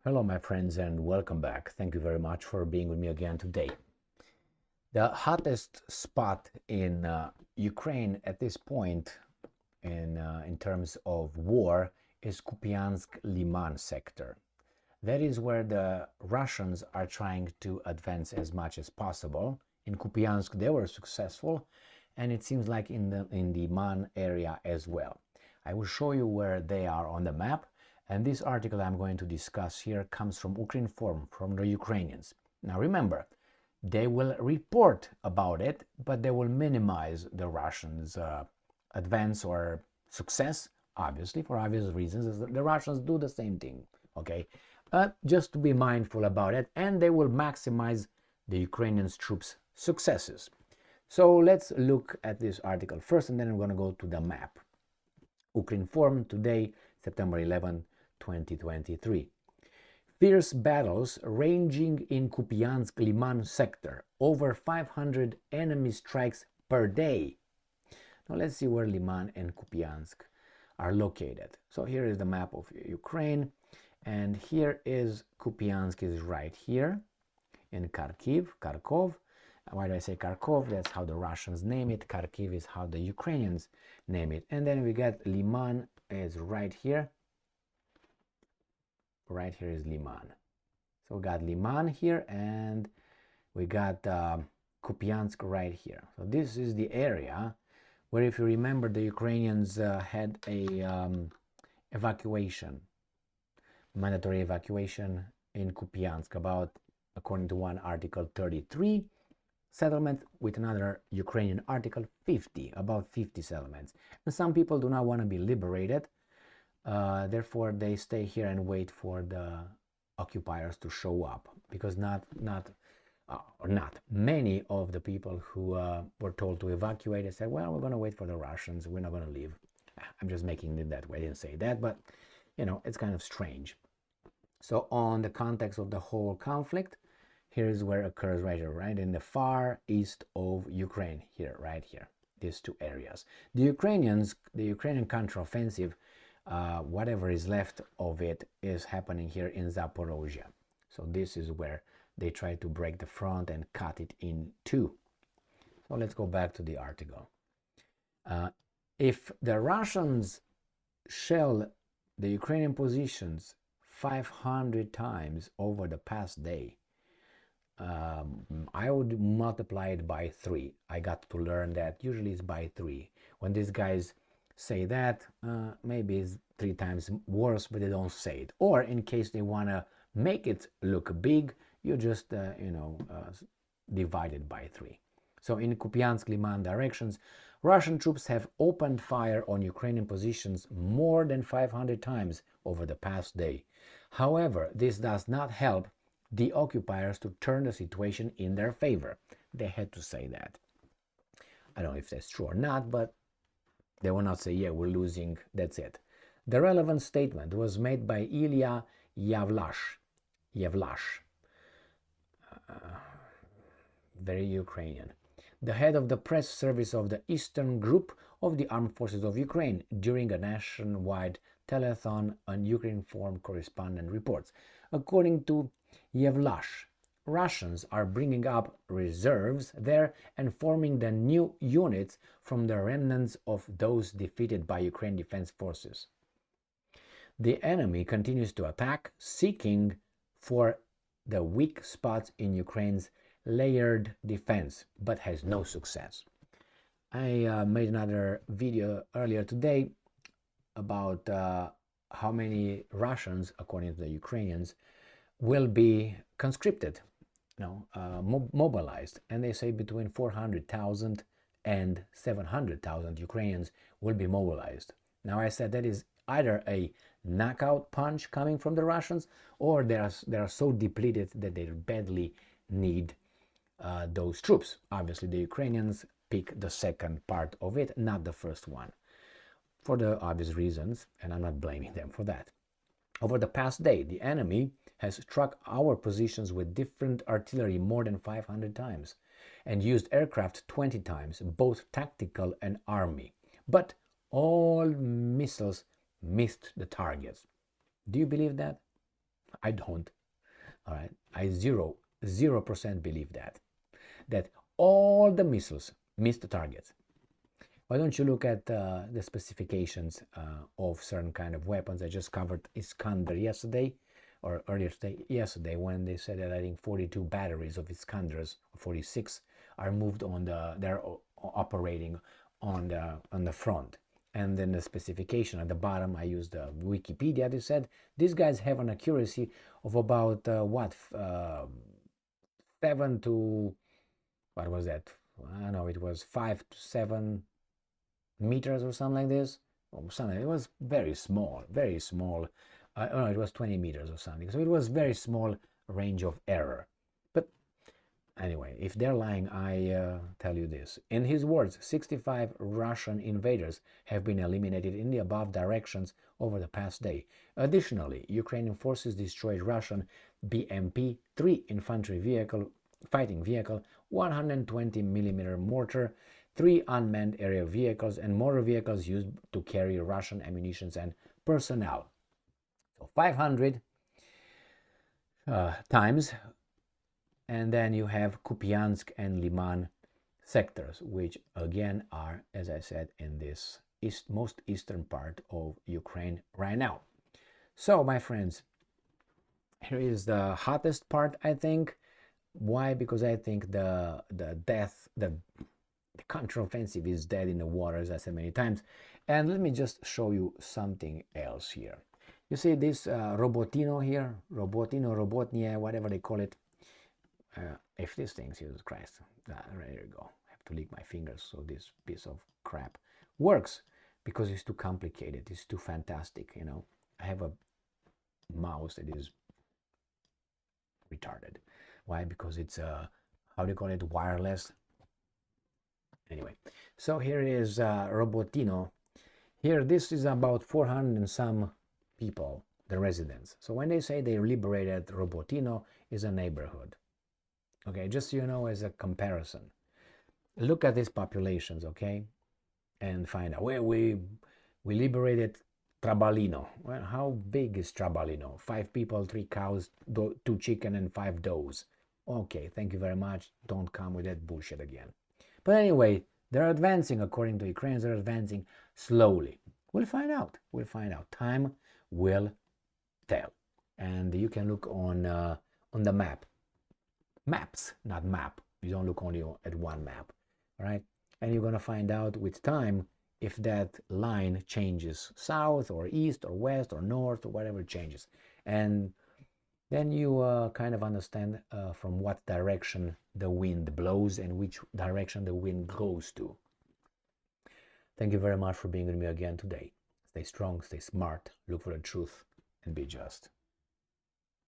Hello, my friends, and welcome back. Thank you very much for being with me again today. The hottest spot in Ukraine at this point in terms of war is Kupiansk-Lyman sector. That is where the Russians are trying to advance as much as possible. In Kupiansk, they were successful, and it seems like in the Lyman area as well. I will show you where they are on the map. And this article I'm going to discuss here comes from Ukrinform, from the Ukrainians. Now remember, they will report about it, but they will minimize the Russians' advance or success, obviously, for obvious reasons. The Russians do the same thing, okay? But just to be mindful about it, and they will maximize the Ukrainian troops' successes. So let's look at this article first, and then I'm going to go to the map. Ukrinform today, September 11, 2023. Fierce battles ranging in Kupiansk-Lyman sector. Over 500 enemy strikes per day. Now let's see where Lyman and Kupiansk are located. So here is the map of Ukraine, and here is Kupiansk is right here in Kharkov. Why do I say Kharkov? That's how the Russians name it. Kharkiv is how the Ukrainians name it. And then we got Lyman is right here. Right here is Lyman. So we got Lyman here, and we got Kupiansk right here. So this is the area where, if you remember, the Ukrainians had a mandatory evacuation in Kupiansk, about, according to one article, 33 settlements, with another Ukrainian article, 50, about 50 settlements. And some people do not want to be liberated. Therefore, they stay here and wait for the occupiers to show up, because not many of the people who were told to evacuate, they said, well, we're going to wait for the Russians, we're not going to leave. I'm just making it that way. I didn't say that, but you know, it's kind of strange. So on the context of the whole conflict, here is where it occurs right here, right in the far east of Ukraine, here, right here, these two areas. The Ukrainian counteroffensive, whatever is left of it, is happening here in Zaporozhye. So this is where they try to break the front and cut it in two. So let's go back to the article. If the Russians shell the Ukrainian positions 500 times over the past day, I would multiply it by 3. I got to learn that usually it's by 3. When these guys say that, maybe it's 3 times worse, but they don't say it. Or in case they want to make it look big, you just divide it by 3. So in Kupiansk-Lyman directions, Russian troops have opened fire on Ukrainian positions more than 500 times over the past day. However, this does not help the occupiers to turn the situation in their favor. They had to say that. I don't know if that's true or not, but they will not say, yeah, we're losing, that's it. The relevant statement was made by Ilya Yavlash. Very Ukrainian. The head of the press service of the Eastern Group of the Armed Forces of Ukraine, during a nationwide telethon on Ukrinform correspondent reports. According to Yevlash, Russians are bringing up reserves there and forming the new units from the remnants of those defeated by Ukraine defense forces. The enemy continues to attack, seeking for the weak spots in Ukraine's layered defense, but has no success. I made another video earlier today about how many Russians, according to the Ukrainians, will be conscripted, mobilized, and they say between 400,000 and 700,000 Ukrainians will be mobilized. Now I said that is either a knockout punch coming from the Russians, or they are so depleted that they badly need those troops. Obviously, the Ukrainians pick the second part of it, not the first one, for the obvious reasons, and I'm not blaming them for that. Over the past day, the enemy has struck our positions with different artillery more than 500 times and used aircraft 20 times, both tactical and army. But all missiles missed the targets. Do you believe that? I don't. All right, I 0% believe that all the missiles missed the targets. Why don't you look at the specifications of certain kind of weapons? I just covered Iskander yesterday, or earlier today, yesterday, when they said that I think 42 batteries of Iskanders, 46, are moved on they're operating on the front. And then the specification at the bottom, I used the Wikipedia. They said these guys have an accuracy of about 7 to, what was that? I don't know, it was 5 to 7 meters or something like this. Or something. It was very small, very small. No, it was 20 meters or something. So it was very small range of error. But anyway, if they're lying, I tell you this. In his words, 65 Russian invaders have been eliminated in the above directions over the past day. Additionally, Ukrainian forces destroyed Russian BMP-3 infantry fighting vehicle, 120mm mortar, 3 unmanned aerial vehicles, and motor vehicles used to carry Russian ammunition and personnel. So 500 times. And then you have Kupiansk and Lyman sectors, which again are, as I said, in this most eastern part of Ukraine right now. So, my friends, here is the hottest part, I think. Why? Because I think the counteroffensive is dead in the water, as I said many times. And let me just show you something else here. You see this Robotino here, Robotnia, whatever they call it. If this thing, Jesus Christ, there you go. I have to lick my fingers so this piece of crap works, because it's too complicated. It's too fantastic, you know. I have a mouse that is retarded. Why? Because it's how do you call it, wireless. Anyway, so here is Robotino. Here, this is about 400 and some people, the residents. So when they say they liberated Robotino, is a neighborhood. Okay, just so you know, as a comparison, look at these populations, okay, and find out where we liberated Trabalino. Well, how big is Trabalino? 5 people, 3 cows, 2 chicken, and 5 does. Okay, thank you very much. Don't come with that bullshit again. But anyway, they're advancing, according to Ukrainians, they're advancing slowly. We'll find out. We'll find out. Time will tell. And you can look on the map. Maps, not map. You don't look only at one map, all right? And you're going to find out with time if that line changes south or east or west or north or whatever it changes. And then you kind of understand from what direction the wind blows and which direction the wind goes to. Thank you very much for being with me again today. Stay strong, stay smart, look for the truth, and be just.